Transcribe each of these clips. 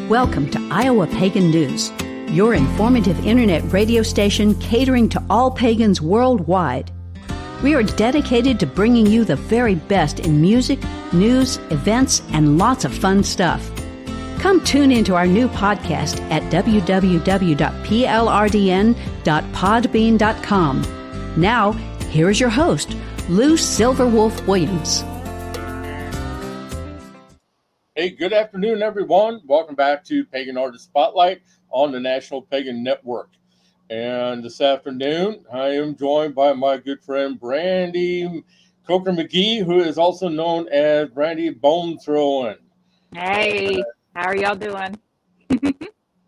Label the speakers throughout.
Speaker 1: Welcome to Iowa Pagan News, your informative internet radio station catering to all pagans worldwide. We are dedicated to bringing you the very best in music, news, events, and lots of fun stuff. Come tune into our new podcast at www.plrdn.podbean.com. Now, here's your host, Lou Silverwolf Williams.
Speaker 2: Hey, good afternoon, everyone. Welcome back to Pagan Artist Spotlight on the National Pagan Network. And this afternoon, I am joined by my good friend, Brandy Coker McGee, who is also known as Brandy Bone Throwin.
Speaker 3: Hey, how are y'all doing?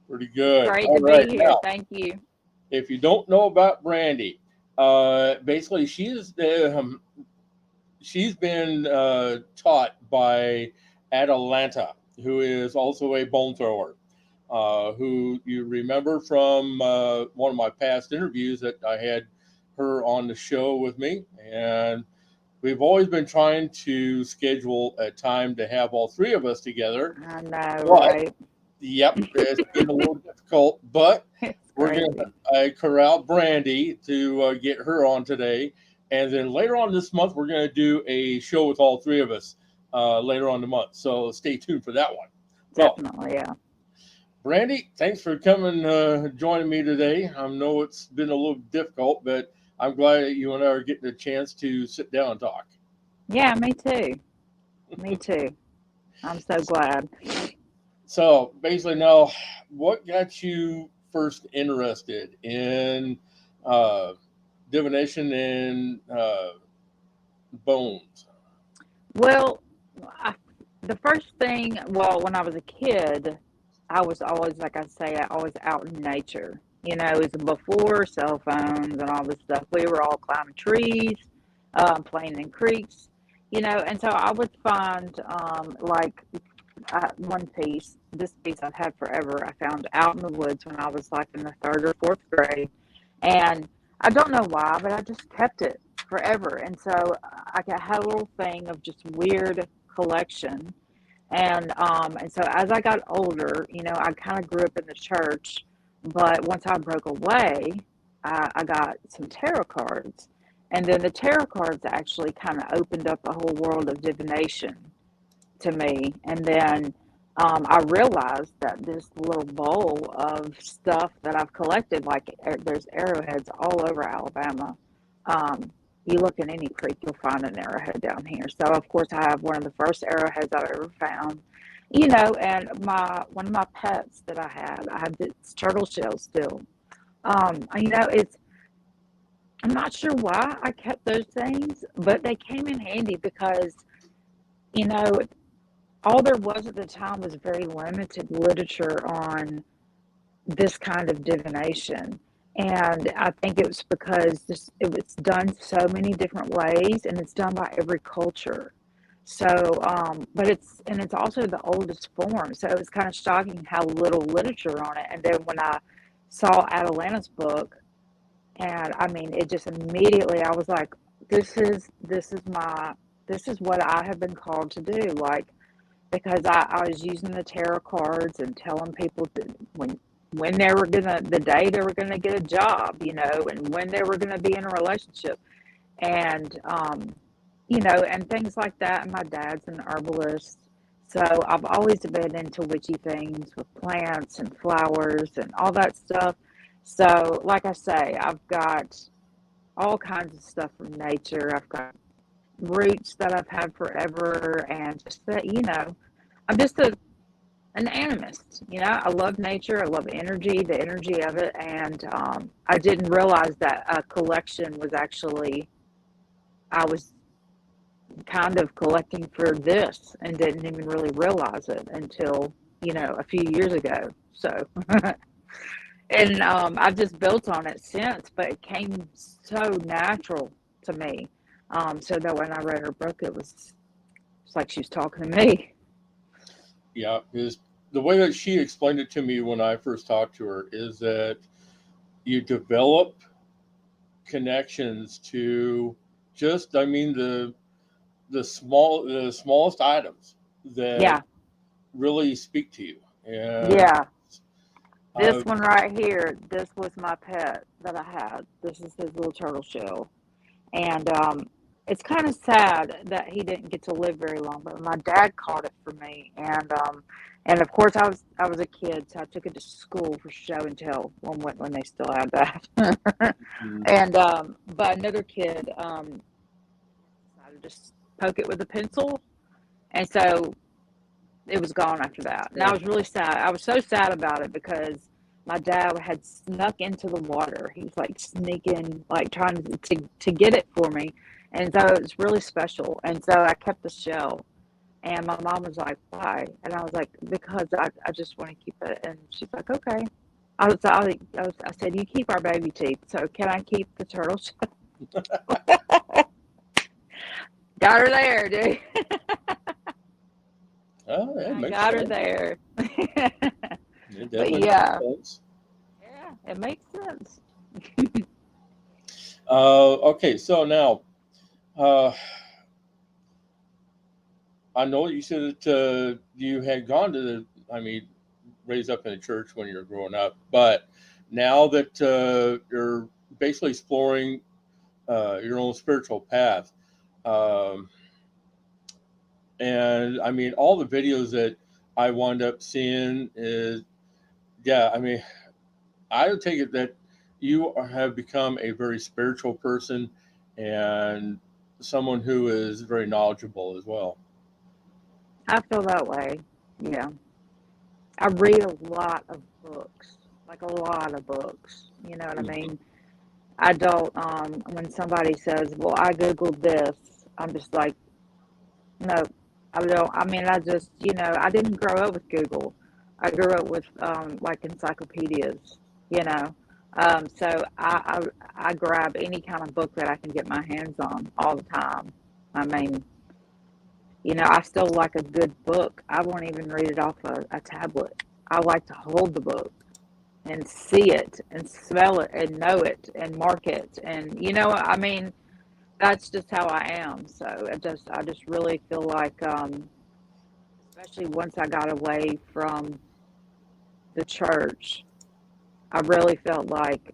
Speaker 2: Pretty good.
Speaker 3: Great to be here. Now, thank you.
Speaker 2: If you don't know about Brandy, basically she's been taught by Atalanta, who is also a bone thrower, who you remember from one of my past interviews that I had her on the show with me. And we've always been trying to schedule a time to have all three of us together.
Speaker 3: I know, right?
Speaker 2: Yep, it's been a little difficult, but we're going to corral Brandy to get her on today. And then later on this month, we're going to do a show with all three of us later on the month. So stay tuned for that one.
Speaker 3: Definitely, yeah.
Speaker 2: Brandy, thanks for coming, joining me today. I know it's been a little difficult, but I'm glad that you and I are getting a chance to sit down and talk.
Speaker 3: Yeah, me too. Me too. I'm so glad.
Speaker 2: So basically now, what got you first interested in divination and bones?
Speaker 3: Well, the first thing, when I was a kid, I was always, like I say, always out in nature. You know, it was before cell phones and all this stuff. We were all climbing trees, playing in creeks, you know, and so I would find one piece, this piece I've had forever, I found out in the woods when I was like in the 3rd or 4th grade. And I don't know why, but I just kept it forever. And so I had a little thing of just weird collection. And so as I got older, you know, I kind of grew up in the church, but once I broke away, I got some tarot cards. And then the tarot cards actually kind of opened up a whole world of divination to me. And then I realized that this little bowl of stuff that I've collected, like there's arrowheads all over Alabama. You look in any creek, you'll find an arrowhead down here. So, of course, I have one of the first arrowheads I've ever found, you know, and one of my pets that I have this turtle shell still. You know, I'm not sure why I kept those things, but they came in handy because, you know, all there was at the time was very limited literature on this kind of divination. And I think it was because it was done so many different ways, and it's done by every culture. So, but it's also the oldest form. So it was kind of shocking how little literature on it. And then when I saw Atalanta's book, and I mean, it just immediately, I was like, this is what I have been called to do. Like, because I was using the tarot cards and telling people that when they were the day they were gonna get a job, you know, and when they were gonna be in a relationship, and you know, and things like that. And my dad's an herbalist, so I've always been into witchy things with plants and flowers and all that stuff. So, like I say, I've got all kinds of stuff from nature. I've got roots that I've had forever, and just that, you know, I'm just an animist. You know, I love nature. I love energy, the energy of it. And I didn't realize that a collection was actually, I was kind of collecting for this and didn't even really realize it until, you know, a few years ago. So, and I've just built on it since, but it came so natural to me. So that when I read her book, it's like she was talking to me.
Speaker 2: Yeah, because the way that she explained it to me when I first talked to her is that you develop connections to just, I mean, the smallest items that really speak to you. And
Speaker 3: Yeah. This
Speaker 2: uh,
Speaker 3: one right here, this was my pet that I had. This is his little turtle shell. And it's kind of sad that he didn't get to live very long, but my dad caught it for me. And of course I was a kid, so I took it to school for show and tell when they still had that. And but another kid decided to just poke it with a pencil, and so it was gone after that. And I
Speaker 2: yeah.
Speaker 3: was really sad. I was so sad about it because my dad had snuck into the water. He was like sneaking, like trying to get it for me. And so it was really special. And so I kept the shell. And my mom was like, "Why?" And I was like, "Because I just want to keep it." And she's like, "Okay." I said, "You keep our baby teeth. So can I keep the turtle shell?" Got her there, dude.
Speaker 2: Oh, that
Speaker 3: I
Speaker 2: makes
Speaker 3: got her
Speaker 2: sense.
Speaker 3: there.
Speaker 2: It
Speaker 3: But
Speaker 2: definitely makes
Speaker 3: yeah.
Speaker 2: sense.
Speaker 3: Yeah, it makes sense.
Speaker 2: Okay, so now uh, I know you said that you had gone to raised up in the church when you were growing up, but now that you're basically exploring your own spiritual path, um, and all the videos that I wound up seeing is, yeah, I would take it that you have become a very spiritual person and someone who is very knowledgeable as well.
Speaker 3: I feel that way. Yeah. I read a lot of books, like a lot of books. You know what I
Speaker 2: Mhm.
Speaker 3: mean? I don't, when somebody says, well, I Googled this, I'm just like, no, I don't. I mean, I just, I didn't grow up with Google. I grew up with, like encyclopedias, you know. So I grab any kind of book that I can get my hands on all the time. I mean, I still like a good book. I won't even read it off a tablet. I like to hold the book and see it and smell it and know it and mark it. And I mean, that's just how I am. So I just really feel like, especially once I got away from the church, I really felt like,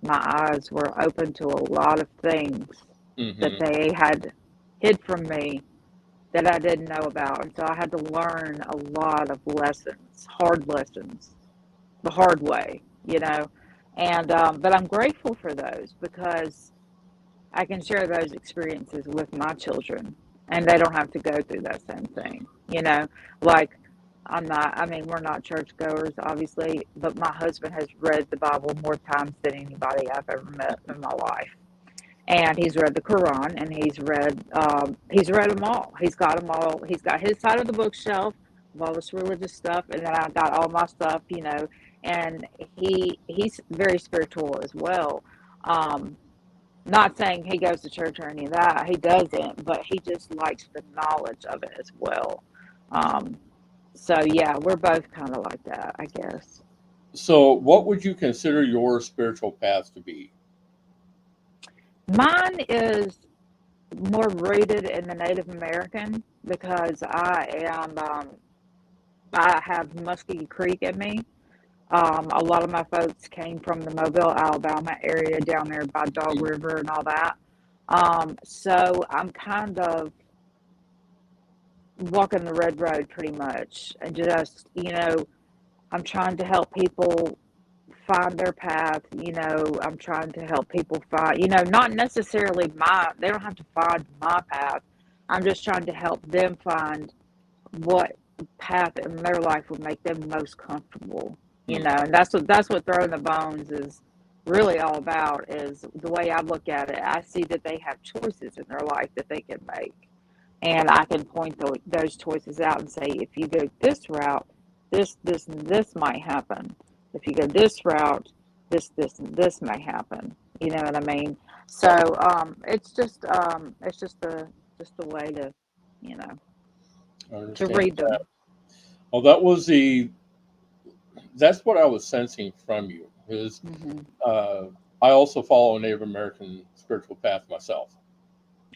Speaker 3: my eyes were open to a lot of things that
Speaker 2: Hmm.
Speaker 3: they had hid from me that I didn't know about. And so I had to learn a lot of lessons, hard lessons, the hard way. And, but I'm grateful for those because I can share those experiences with my children and they don't have to go through that same thing. Like, I mean, we're not churchgoers, obviously, but my husband has read the Bible more times than anybody I've ever met in my life, and he's read the Quran, and he's read them all. He's got them all. He's got his side of the bookshelf of all this religious stuff, and then I got all my stuff. And he's very spiritual as well. Um, Not saying he goes to church or any of that. He doesn't, but he just likes the knowledge of it as well. Um, so yeah, we're both kind of like that, I guess.
Speaker 2: So, what would you consider your spiritual path to be?
Speaker 3: Mine is more rooted in the Native American because I have Muskie Creek in me. A lot of my folks came from the Mobile, Alabama area down there by Dog River and all that. So I'm kind of walking the red road pretty much, and just I'm trying to help people find their path. I'm trying to help people find, not necessarily they don't have to find my path. I'm just trying to help them find what path in their life would make them most comfortable. And that's what throwing the bones is really all about. Is the way I look at it. I see that they have choices in their life that they can make, and I can point those choices out and say, if you go this route, this and this might happen. If you go this route, this and this may happen. You know what I mean? So it's just the way to you know
Speaker 2: I
Speaker 3: to
Speaker 2: understand
Speaker 3: read
Speaker 2: that.
Speaker 3: them.
Speaker 2: Well, that's what I was sensing from you. Is
Speaker 3: Hmm.
Speaker 2: uh, I also follow a Native American spiritual path myself.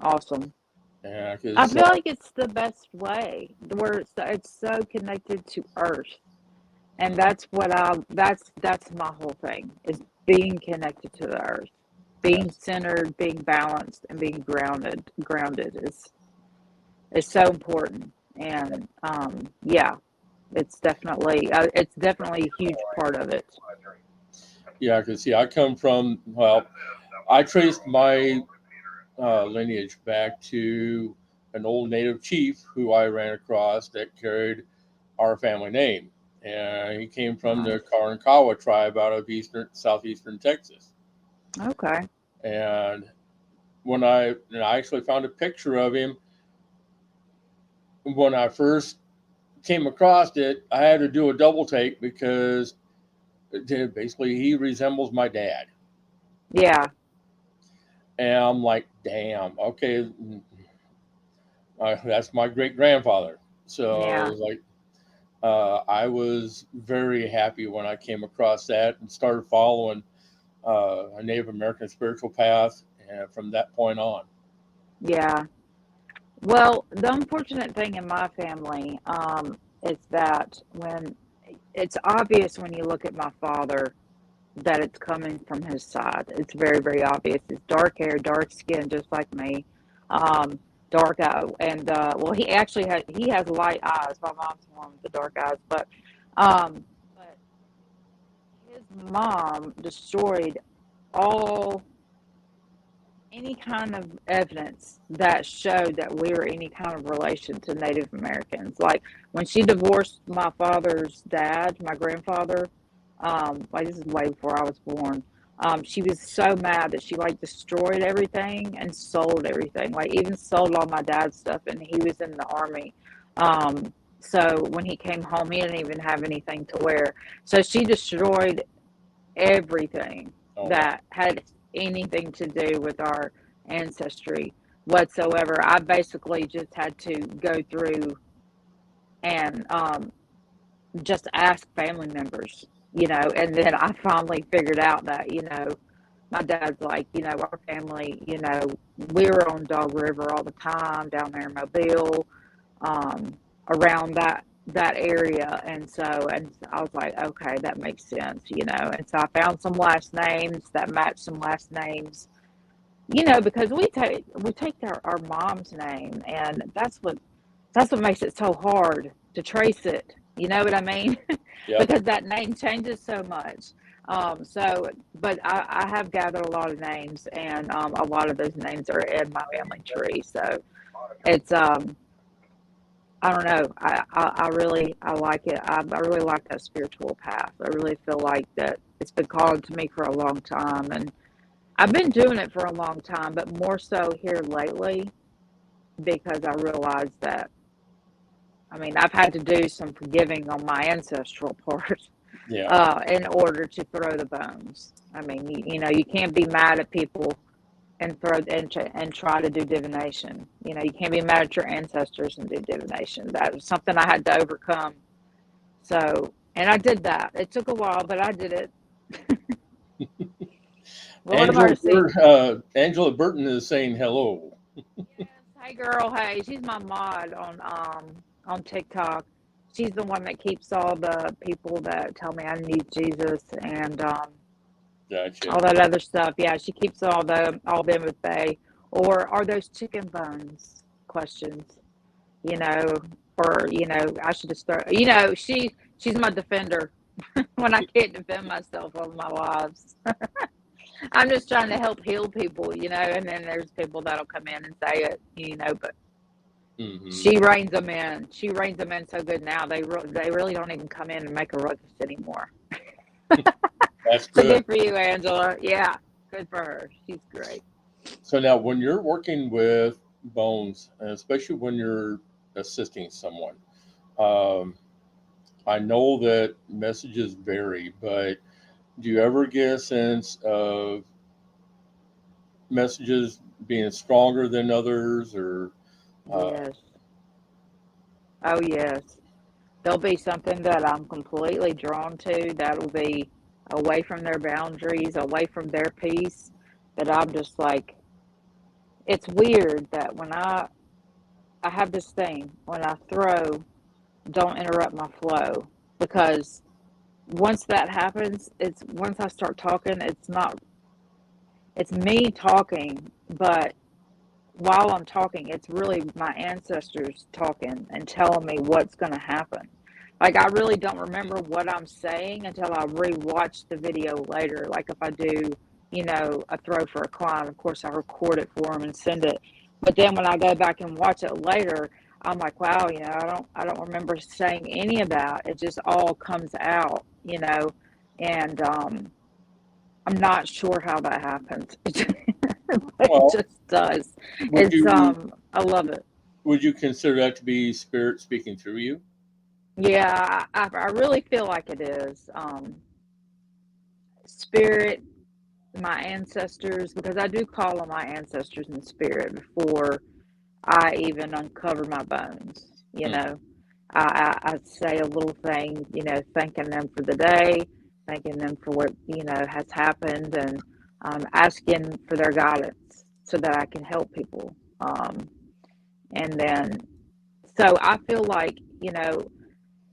Speaker 3: Awesome.
Speaker 2: Yeah,
Speaker 3: I
Speaker 2: because
Speaker 3: feel like it's the best way where it's so connected to Earth, and that's my whole thing is being connected to the Earth, being
Speaker 2: yes,
Speaker 3: centered, being balanced, and being grounded. Grounded is so important, and yeah, it's definitely a huge part of it.
Speaker 2: yeah, because see, I come from I traced my lineage back to an old native chief who I ran across that carried our family name, and he came from the
Speaker 3: Nice.
Speaker 2: Karankawa tribe out of southeastern Texas.
Speaker 3: Okay.
Speaker 2: And and I actually found a picture of him when I first came across it. I had to do a double take because basically he resembles my dad,
Speaker 3: Yeah.
Speaker 2: and I'm like, damn, okay, that's my great grandfather. So it
Speaker 3: Yeah.
Speaker 2: was like, I was very happy when I came across that and started following a Native American spiritual path, and from that point on.
Speaker 3: Yeah. Well, the unfortunate thing in my family, is that when it's obvious when you look at my father that it's coming from his side. It's very, very obvious. It's dark hair, dark skin, just like me. Um, dark eye, and well, he has light eyes. My mom's one with the dark eyes, but his mom destroyed all any kind of evidence that showed that we were any kind of relation to Native Americans. Like when she divorced my father's dad, my grandfather, like this is way before I was born. She was so mad that she like destroyed everything and sold everything, like even sold all my dad's stuff, and he was in the army. So when he came home, he didn't even have anything to wear. So she destroyed everything
Speaker 2: Oh wow.
Speaker 3: that had anything to do with our ancestry whatsoever. I basically just had to go through and just ask family members, and then I finally figured out that, my dad's like, our family, we were on Dog River all the time down there in Mobile, um, around that area, and I was like, okay, that makes sense, and so I found some last names that match some last names, because we take our mom's name, and that's what makes it so hard to trace it. You know what I mean?
Speaker 2: Yep.
Speaker 3: Because that name changes so much. But I have gathered a lot of names, and a lot of those names are in my family tree. So it's I don't know. I like it. I really like that spiritual path. I really feel like that it's been called to me for a long time, and I've been doing it for a long time, but more so here lately because I realized that. I mean, I've had to do some forgiving on my ancestral part
Speaker 2: Yeah.
Speaker 3: in order to throw the bones. I mean, you can't be mad at people and try to do divination. You can't be mad at your ancestors and do divination. That was something I had to overcome. So, and I did that. It took a while, but I did it. Lord mercy.
Speaker 2: Angela Burton is saying hello.
Speaker 3: Yes. Hey, girl. Hey, she's my mod on TikTok. She's the one that keeps all the people that tell me I need Jesus and
Speaker 2: Gotcha.
Speaker 3: all that other stuff. Yeah, she keeps all them at bay. Or are those chicken bones questions? You know, or I should just start. She's my defender when I can't defend myself on my lives. I'm just trying to help heal people, and then there's people that'll come in and say it, but
Speaker 2: Hmm.
Speaker 3: she reins them in. She reins them in so good now. They really don't even come in and make a ruckus anymore.
Speaker 2: That's
Speaker 3: So
Speaker 2: good.
Speaker 3: good for you, Angela. Yeah, good for her. She's great.
Speaker 2: So now, when you're working with bones, and especially when you're assisting someone, um, I know that messages vary, but do you ever get a sense of messages being stronger than others, or uh,
Speaker 3: Yes. Oh, yes. There'll be something that I'm completely drawn to that'll be away from their boundaries, away from their peace. That I'm just like, it's weird that when I have this thing when I throw, don't interrupt my flow, because once that happens, it's once I start talking, it's me talking, but while I'm talking, it's really my ancestors talking and telling me what's going to happen. Like, I really don't remember what I'm saying until I rewatch the video later. Like, if I do, a throw for a client, of course, I record it for them and send it. But then when I go back and watch it later, I'm like, wow, I don't remember saying any of that. It just all comes out, and I'm not sure how that happens. But it
Speaker 2: Well,
Speaker 3: just does.
Speaker 2: would you
Speaker 3: I love it.
Speaker 2: would you consider that to be spirit speaking through you?
Speaker 3: Yeah, I really feel like it is. Spirit, my ancestors, because I do call on my ancestors in spirit before I even uncover my bones.
Speaker 2: Mm.
Speaker 3: I say a little thing, thanking them for the day, thanking them for what, has happened, and asking for their guidance so that I can help people. And then, so I feel like,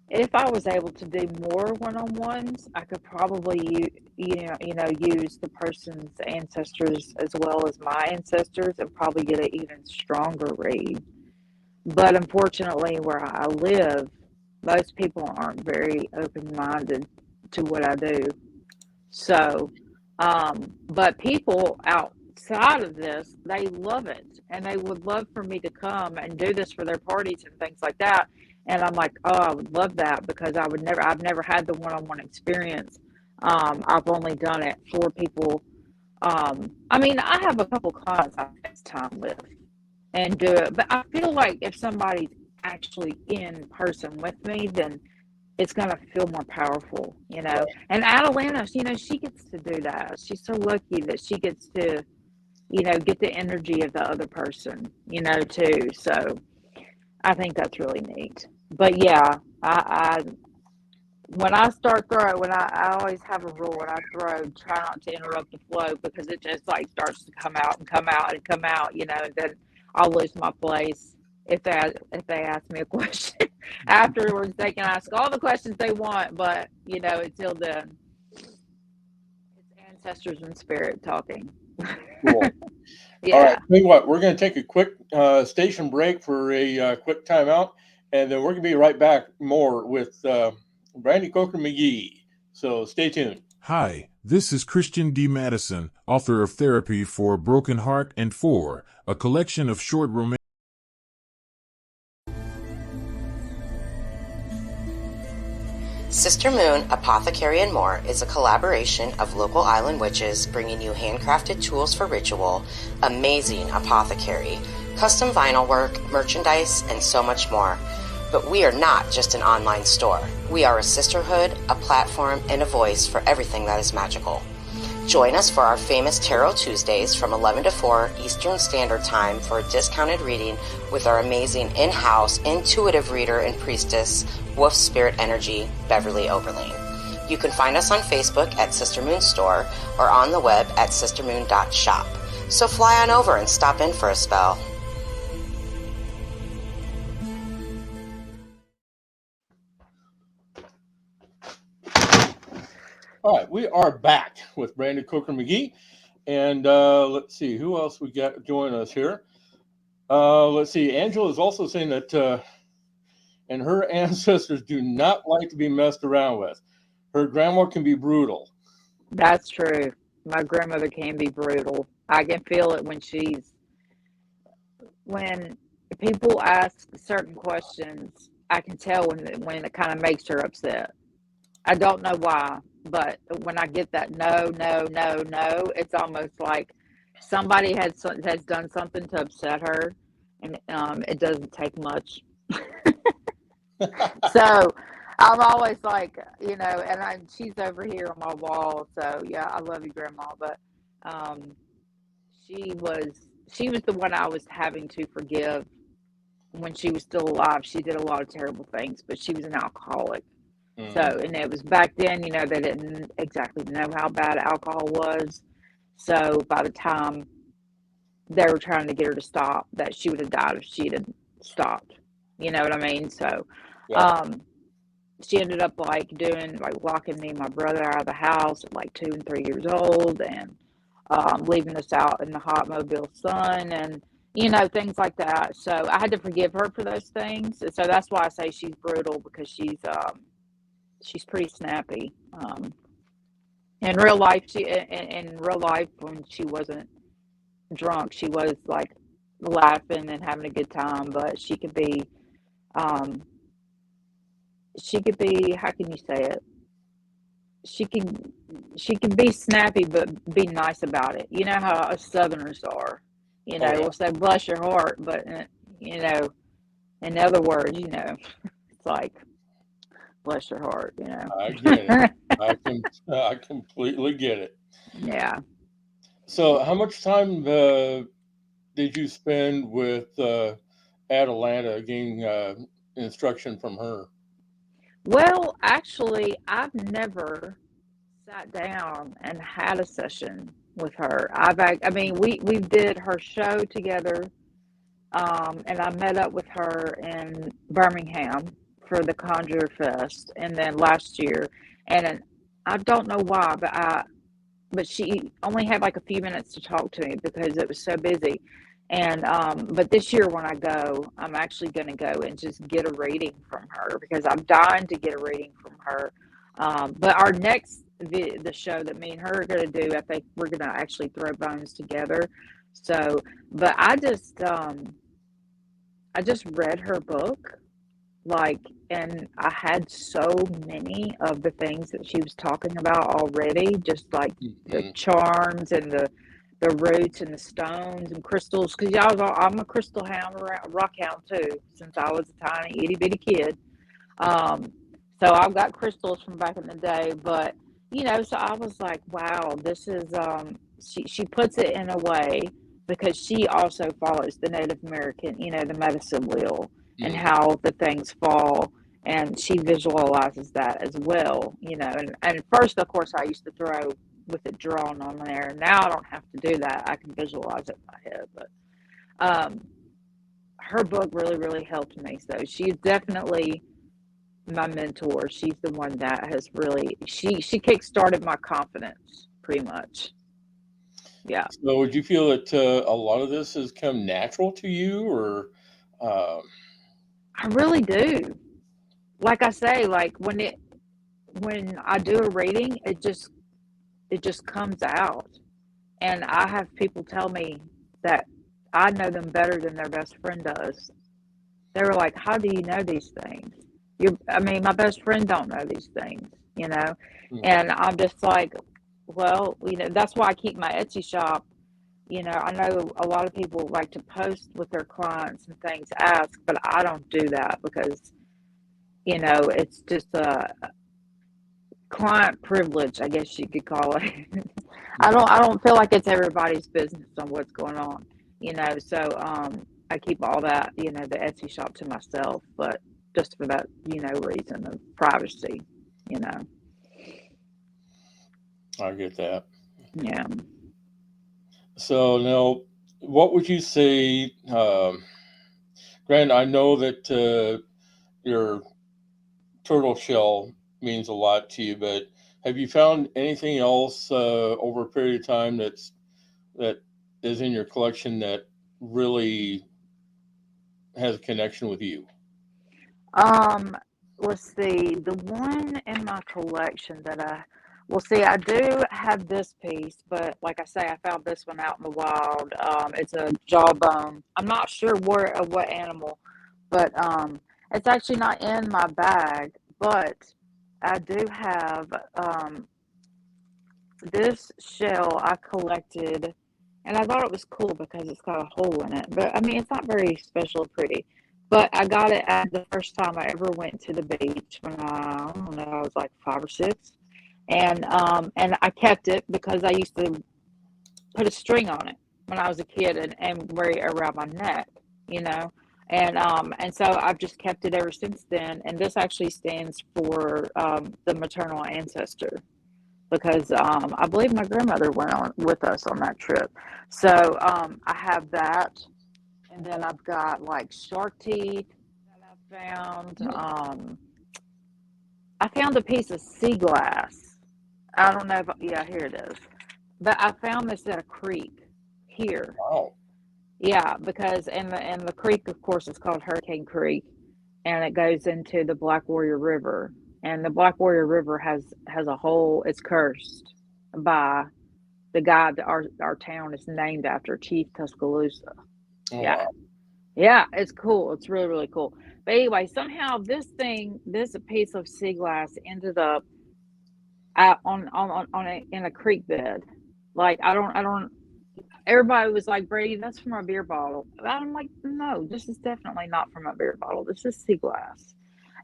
Speaker 3: if I was able to do more one-on-ones, I could probably use the person's ancestors as well as my ancestors and probably get an even stronger read. But unfortunately, where I live, most people aren't very open-minded to what I do. So, but people outside of this, they love it, and they would love for me to come and do this for their parties and things like that. And I'm like, oh, I would love that, because I've never had the one-on-one experience. I've only done it for people. I mean, I have a couple clients I FaceTime with and do it, but I feel like if somebody's actually in person with me, then it's going to feel more powerful. And Atalanta, she gets to do that. She's so lucky that she gets to, get the energy of the other person, too. So I think that's really neat. But yeah, I when I start throwing, I always have a rule when I throw, try not to interrupt the flow, because it just like starts to come out and come out and come out, and then I'll lose my place if they ask me a question. Afterwards, they can ask all the questions they want, but until then, it's ancestors and spirit talking.
Speaker 2: Cool. All right.
Speaker 3: Yeah.
Speaker 2: Tell you what, we're going to take a quick station break for a quick timeout, and then we're going to be right back more with Brandy Coker McGee. So stay tuned.
Speaker 4: Hi, this is Christian D. Madison, author of Therapy for a Broken Heart and For, a collection of short romantic.
Speaker 5: Sister Moon, Apothecary and More is a collaboration of local island witches bringing you handcrafted tools for ritual, amazing apothecary, custom vinyl work, merchandise, and so much more. But we are not just an online store. We are a sisterhood, a platform, and a voice for everything that is magical. Join us for our famous Tarot Tuesdays from 11 to 4 Eastern Standard Time for a discounted reading with our amazing in-house intuitive reader and priestess, Wolf Spirit Energy, Beverly Oberlin. You can find us on Facebook at Sister Moon Store or on the web at sistermoon.shop. So fly on over and stop in for a spell.
Speaker 2: All right, we are back with Brandy Coker McGee, and let's see who else we got join us here. Let's see, Angela is also saying that, and her ancestors do not like to be messed around with. Her grandma can be brutal.
Speaker 3: That's true. My grandmother can be brutal. I can feel it when people ask certain questions. I can tell when it kind of makes her upset. I don't know why, but when I get that no, no, no, no, it's almost like somebody has done something to upset her, and it doesn't take much. So I'm always like, she's over here on my wall. So yeah, I love you, Grandma. But um, she was she was the one I was having to forgive when she was still alive. She did a lot of terrible things, but she was an alcoholic. So,
Speaker 2: Mm.
Speaker 3: and it was back then, they didn't exactly know how bad alcohol was. So by the time they were trying to get her to stop, that she would have died if she had stopped. You know what I mean? So,
Speaker 2: Yeah.
Speaker 3: she ended up like doing like locking me and my brother out of the house at like 2 and 3 years old, and leaving us out in the hot mobile sun, and things like that. So I had to forgive her for those things. And so that's why I say she's brutal, because she's pretty snappy. In real life, in real life, when she wasn't drunk, she was like laughing and having a good time. But um, she could be, how can you say it? She can be snappy, but be nice about it. You know how us Southerners are.
Speaker 2: Oh yeah.
Speaker 3: We'll say bless your heart, but in other words, it's like bless your heart.
Speaker 2: I get it. I completely get it.
Speaker 3: Yeah.
Speaker 2: So, how much time did you spend with Atalanta getting instruction from her?
Speaker 3: Well, actually, I've never sat down and had a session with her. I mean, we did her show together, and I met up with her in Birmingham for the Conjure Fest, and then last year, and I don't know why, but she only had like a few minutes to talk to me because it was so busy. And but this year when I go, I'm actually going to go and just get a reading from her, because I'm dying to get a reading from her. But our next the show that me and her are going to do, I think we're going to actually throw bones together. So, but I just read her book, like, and I had so many of the things that she was talking about already, just like the
Speaker 2: Mhm.
Speaker 3: charms and the roots and the stones and crystals. Because I'm a crystal hound, rock hound too, since I was a tiny itty bitty kid. Um, so I've got crystals from back in the day, but so I was like, wow, this is she puts it in a way, because she also follows the Native American, the medicine wheel, and
Speaker 2: Mhm.
Speaker 3: how the things fall, and she visualizes that as well, and first, of course, I used to throw with it drawn on there. Now I don't have to do that. I can visualize it in my head, but um her book really, really helped me. So she's definitely my mentor. She's the one that has really she kick-started my confidence pretty much. Yeah.
Speaker 2: So, would you feel that a lot of this has come natural to you, or um,
Speaker 3: I really do. Like I say, like when I do a reading, it just comes out. And I have people tell me that I know them better than their best friend does. They were like, "How do you know these things?" I mean, my best friend don't know these things, you know?
Speaker 2: mhm.
Speaker 3: And I'm just like, well, that's why I keep my Etsy shop. I know a lot of people like to post with their clients and things, ask, but I don't do that because, it's just a client privilege, I guess you could call it. I don't feel like it's everybody's business on what's going on, so I keep all that, the Etsy shop to myself, but just for that, reason of privacy, you know.
Speaker 2: I get that.
Speaker 3: Yeah.
Speaker 2: So, now, what would you say? Grant, I know that your turtle shell means a lot to you, but have you found anything else over a period of time that is in your collection that really has a connection with you?
Speaker 3: Um, let's see. The one in my collection that well, see, I do have this piece, but like I say, I found this one out in the wild. It's a jawbone. I'm not sure what animal, but it's actually not in my bag. But I do have this shell I collected, and I thought it was cool because it's got a hole in it. But I mean, it's not very special or pretty. But I got it at the first time I ever went to the beach when I don't know, I was like 5 or 6, and I kept it because I used to put a string on it when I was a kid and wear it around my neck, you know. And so I've just kept it ever since then. And this actually stands for the maternal ancestor, because I believe my grandmother went on with us on that trip. So I have that and then I've got like shark teeth that I found. I found a piece of sea glass. I don't know if, yeah, here it is. But I found this at a creek here.
Speaker 2: Wow.
Speaker 3: Yeah, because and the creek, of course, is called Hurricane Creek, and it goes into the Black Warrior River. And the Black Warrior River has a whole. It's cursed by the guy that our town is named after, Chief Tuscaloosa.
Speaker 2: Oh,
Speaker 3: Yeah,
Speaker 2: wow.
Speaker 3: yeah, it's cool. It's really really cool. But anyway, somehow this piece of sea glass ended up out in a creek bed. Like I don't. Everybody was like, Brady, that's from a beer bottle. I'm like, no, this is definitely not from a beer bottle. This is sea glass.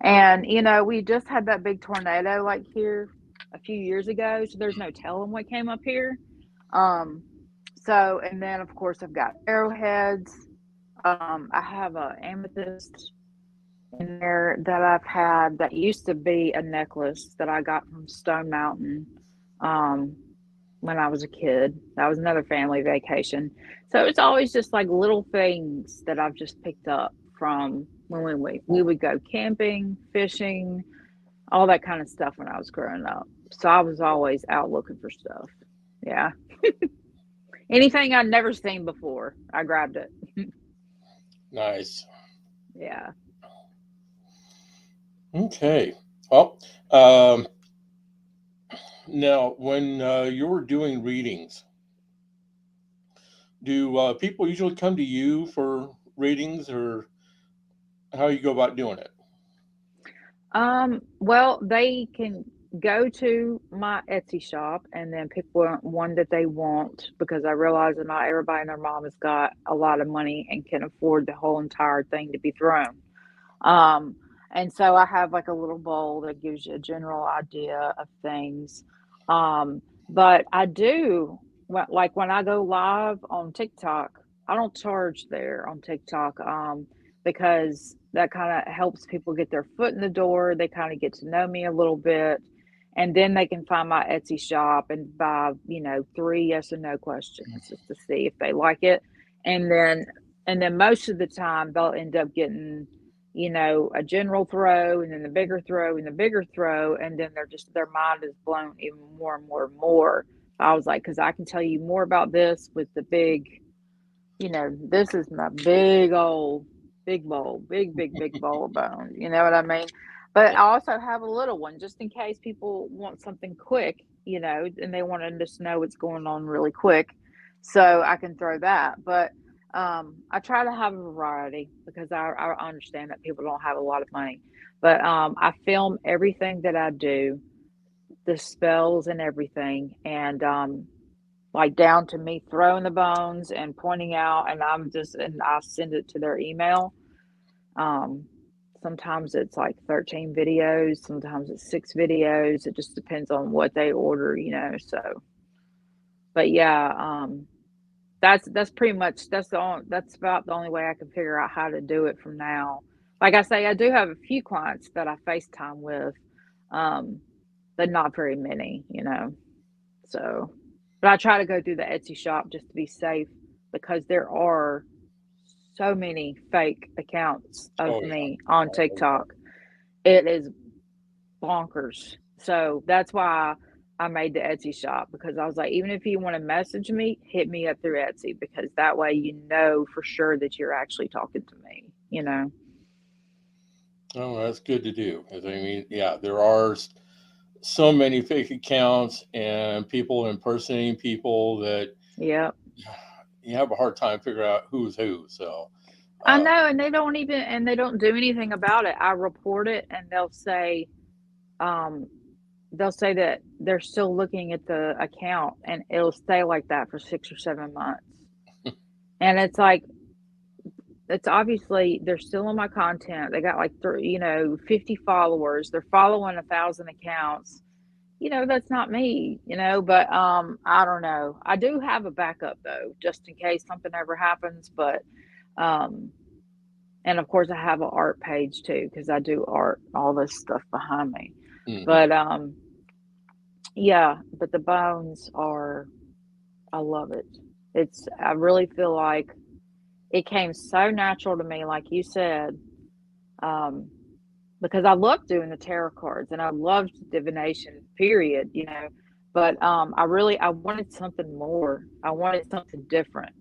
Speaker 3: And we just had that big tornado like here a few years ago, so there's no telling what came up here. Um, so and then of course I've got arrowheads. I have a amethyst in there that I've had that used to be a necklace that I got from Stone Mountain when I was a kid. That was another family vacation. So it's always just like little things that I've just picked up from when we would go camping, fishing, all that kind of stuff when I was growing up. So I was always out looking for stuff. Yeah. Anything I'd never seen before, I grabbed it.
Speaker 2: Nice.
Speaker 3: Yeah.
Speaker 2: Okay. Well, now when you were doing readings, do people usually come to you for readings, or how you go about doing it?
Speaker 3: Well, they can go to my Etsy shop and then pick one that they want, because I realize that not everybody and their mom has got a lot of money and can afford the whole entire thing to be thrown. Um, and so I have like a little bowl that gives you a general idea of things. But I do, like when I go live on TikTok, I don't charge there on TikTok, because that kind of helps people get their foot in the door. They kind of get to know me a little bit. And then they can find my Etsy shop and buy, 3 yes or no questions just to see if they like it. And then most of the time they'll end up getting a general throw, and then the bigger throw, and the bigger throw, and then their mind is blown even more and more and more. I was like, because I can tell you more about this with the big, this is my big old big bowl, big bowl of bones. You know what I mean? But I also have a little one just in case people want something quick, and they want to just know what's going on really quick. So I can throw that. But I try to have a variety because I understand that people don't have a lot of money. But I film everything that I do, the spells and everything, and like down to me throwing the bones and pointing out, and I send it to their email. Um, Sometimes it's like 13 videos, sometimes it's 6 videos. It just depends on what they order, So, but yeah, that's pretty much that's about the only way I can figure out how to do it from now. Like I say, I do have a few clients that I FaceTime with, but not very many, So, but I try to go through the Etsy shop just to be safe, because there are so many fake accounts of
Speaker 2: Oh, yeah.
Speaker 3: me on TikTok. It is bonkers. So that's why I made the Etsy shop, because I was like, even if you want to message me, hit me up through Etsy, because that way for sure that you're actually talking to me.
Speaker 2: Oh, that's good to do. 'Cause, I mean, yeah, there are so many fake accounts and people impersonating people that
Speaker 3: Yep.
Speaker 2: you have a hard time figuring out who's who. So,
Speaker 3: I know, and they don't do anything about it. I report it, and um, they'll say that they're still looking at the account, and it'll stay like that for 6 or 7 months. And it's like, it's obviously they're still on my content. They got like 50 followers. They're following 1,000 accounts. That's not me. But I don't know. I do have a backup though, just in case something ever happens. But um, and of course I have an art page too, because I do art, all this stuff behind me.
Speaker 2: mhm.
Speaker 3: But yeah. But the bones I love it. I really feel like it came so natural to me, like you said, because I loved doing the tarot cards and I loved divination, period, you know. But I wanted something more. I wanted something different.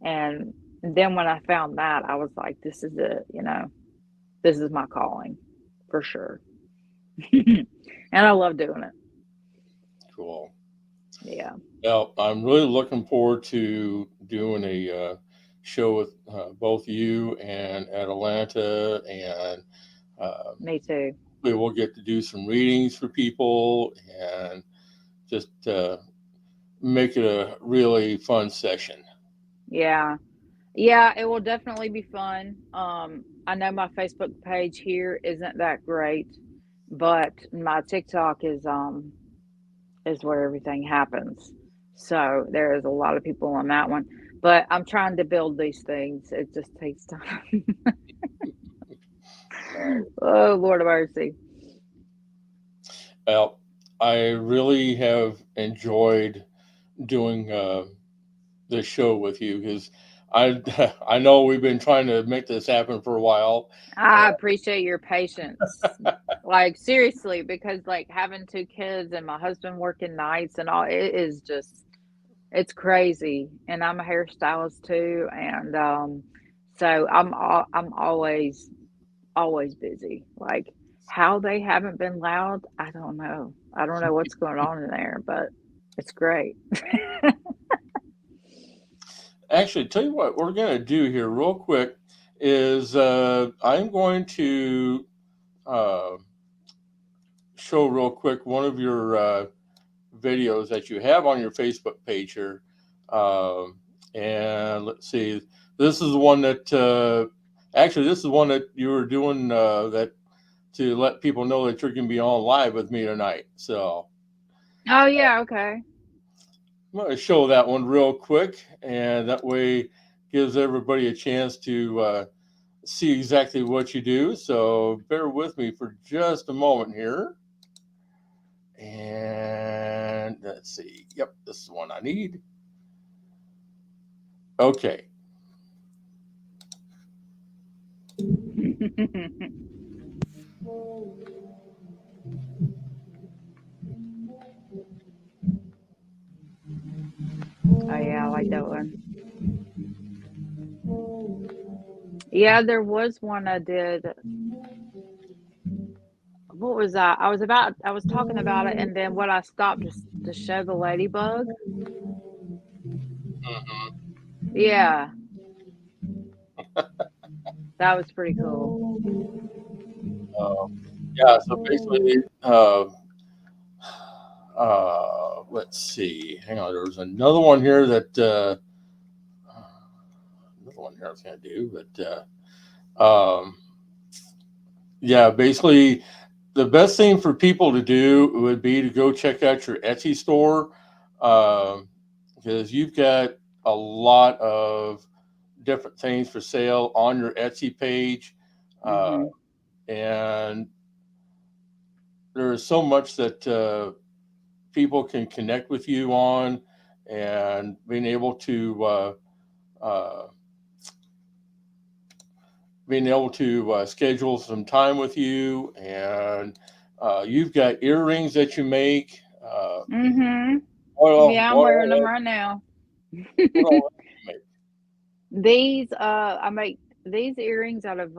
Speaker 3: And then when I found that, I was like, this is it, you know, this is my calling for sure. And I love doing it.
Speaker 2: Cool.
Speaker 3: Yeah.
Speaker 2: Well, I'm really looking forward to doing a show with both you and Atlanta, and
Speaker 3: Me too.
Speaker 2: we will get to do some readings for people and just make it a really fun session.
Speaker 3: Yeah. Yeah, it will definitely be fun. I know my Facebook page here isn't that great, but my TikTok is where everything happens. So there is a lot of people on that one. But I'm trying to build these things. It just takes time. Oh, Lord of mercy.
Speaker 2: Well, I really have enjoyed doing this show with you because I I know we've been trying to make this happen for a while.
Speaker 3: I appreciate your patience. Like seriously, because like having two kids and my husband working nights and all, it is just it's crazy. And I'm a hairstylist too, and so I'm always busy. Like how they haven't been loud, I don't know. I don't know what's going on in there, but it's great.
Speaker 2: Actually, tell you what we're going to do here real quick is I'm going to uh, show real quick one of your videos that you have on your Facebook page here. And let's see, this is the one that actually this is one that you were doing that to let people know that you're going to be on live with me tonight. So
Speaker 3: Oh yeah, okay.
Speaker 2: I'm going to show that one real quick, and that way gives everybody a chance to see exactly what you do. So bear with me for just a moment here. And let's see. Yep, this is the one I need. Okay.
Speaker 3: Oh yeah, I like that one. Yeah, there was one I did. What was that? I was talking about it, and then what I stopped just to show the ladybug.
Speaker 2: Mhm.
Speaker 3: Yeah, that was pretty cool.
Speaker 2: Uh, yeah, so basically, let's see. Hang on, there's another one here that another one here I was going to do, but yeah, basically, the best thing for people to do would be to go check out your Etsy store because you've got a lot of different things for sale on your Etsy page. Uh,
Speaker 3: Mhm.
Speaker 2: and there's so much that people can connect with you on, and uh, being able to schedule some time with you. And you've got earrings that you make.
Speaker 3: Mhm.
Speaker 2: What,
Speaker 3: Yeah, I'm
Speaker 2: what,
Speaker 3: wearing them right now.
Speaker 2: what all do you make?
Speaker 3: These I make these earrings out of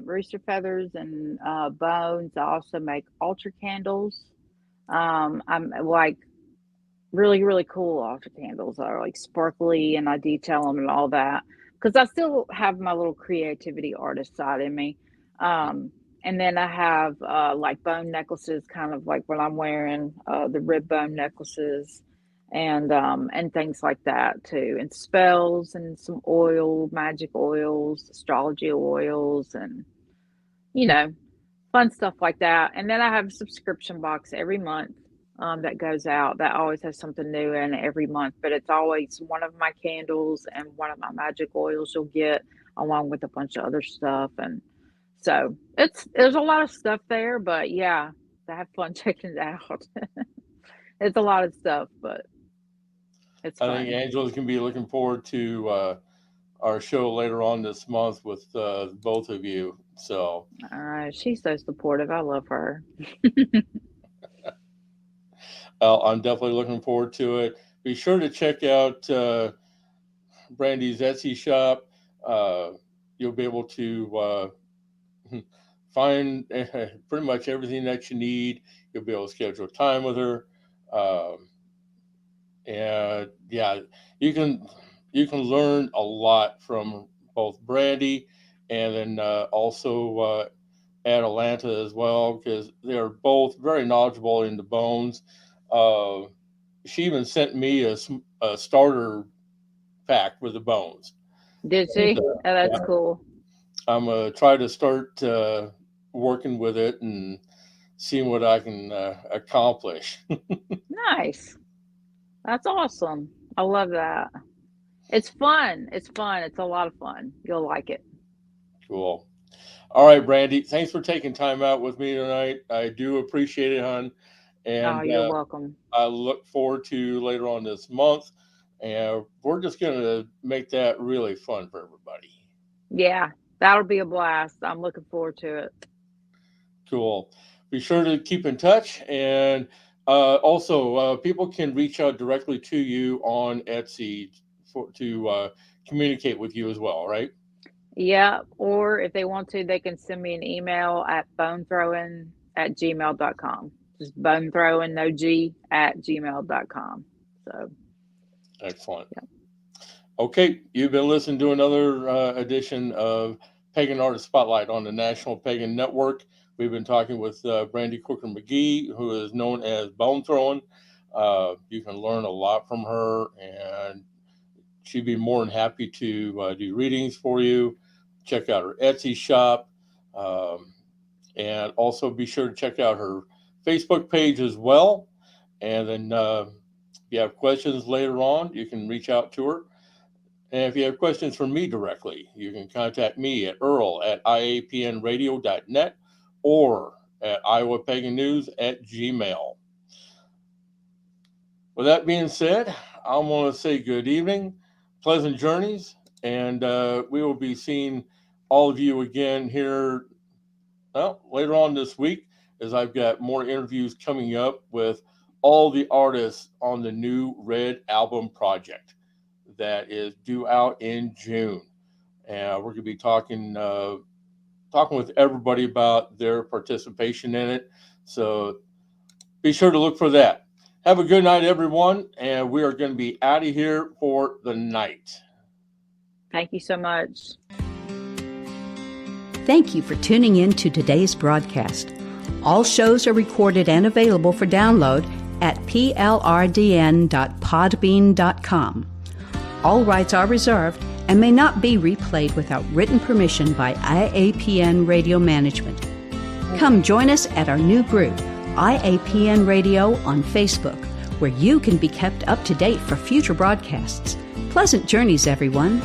Speaker 3: rooster feathers and bones. I also make altar candles. I'm like really, really cool altar candles that are like sparkly and I detail them and all that because I still have my little creativity artist side in me. And then I have like bone necklaces, kind of like what I'm wearing, the rib bone necklaces and things like that too, and spells and some oil, magic oils, astrology oils, and you know, fun stuff like that. And then I have a subscription box every month that goes out that always has something new in it every month. But it's always one of my candles and one of my magic oils you'll get along with a bunch of other stuff. And so there's a lot of stuff there, but yeah, I have fun checking it out. It's a lot of stuff, but it's
Speaker 2: I think
Speaker 3: fun.
Speaker 2: Angela's going to be looking forward to our show later on this month with both of you. So
Speaker 3: She's so supportive. I love her.
Speaker 2: I'm definitely looking forward to it. Be sure to check out Brandy's Etsy shop. You'll be able to find pretty much everything that you need. You'll be able to schedule time with her. And yeah, you can learn a lot from both Brandy and then also Atlanta as well, because they are both very knowledgeable in the bones. She even sent me a starter pack with the bones.
Speaker 3: Did she? Oh, that's cool.
Speaker 2: I'm going to try to start working with it and seeing what I can accomplish.
Speaker 3: Nice. That's awesome. I love that. It's fun. It's fun. It's a lot of fun. You'll like it.
Speaker 2: Cool. All right, Brandy. Thanks for taking time out with me tonight. I do appreciate it, hon. And
Speaker 3: you're welcome.
Speaker 2: I look forward to later on this month. And we're just going to make that really fun for everybody.
Speaker 3: Yeah, that'll be a blast. I'm looking forward to it.
Speaker 2: Cool. Be sure to keep in touch. And also, people can reach out directly to you on Etsy to communicate with you as well, right?
Speaker 3: Yeah, or if they want to, they can send me an email at bonethrowin@gmail.com. Just bonethrowin, no G, @gmail.com. So,
Speaker 2: excellent. Yeah. Okay, you've been listening to another edition of Pagan Artist Spotlight on the National Pagan Network. We've been talking with Brandy McGee, who is known as Bone Throwin. You can learn a lot from her, and she'd be more than happy to do readings for you. Check out her Etsy shop, and also be sure to check out her Facebook page as well. And then if you have questions later on, you can reach out to her. And if you have questions for me directly, you can contact me at earl@iapnradio.net or at iowapagannews@gmail. With that being said, I'm going to say good evening, pleasant journeys, and we will be seeing all of you again here later on this week, as I've got more interviews coming up with all the artists on the new Red album project that is due out in June. And we're going to be talking with everybody about their participation in it. So be sure to look for that. Have a good night, everyone. And we are going to be out of here for the night.
Speaker 3: Thank you so much.
Speaker 1: Thank you for tuning in to today's broadcast. All shows are recorded and available for download at plrdn.podbean.com. All rights are reserved and may not be replayed without written permission by IAPN Radio Management. Come join us at our new group, IAPN Radio on Facebook, where you can be kept up to date for future broadcasts. Pleasant journeys, everyone.